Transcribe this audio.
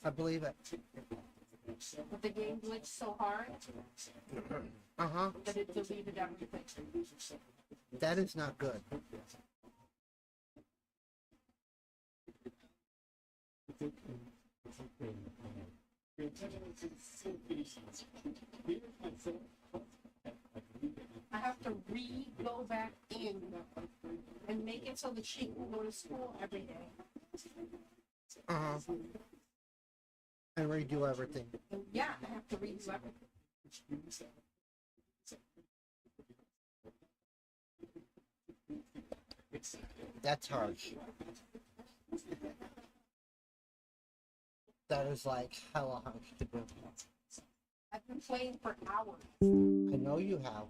I believe it. But the game glitched so hard Uh-huh. that it deleted everything. That is not good. I have to go back in and make it so that she can go to school every day. Uh-huh. And redo everything. And yeah, I have to redo everything. That's harsh. That is like hella harsh to do. I've been playing for hours. I know you have.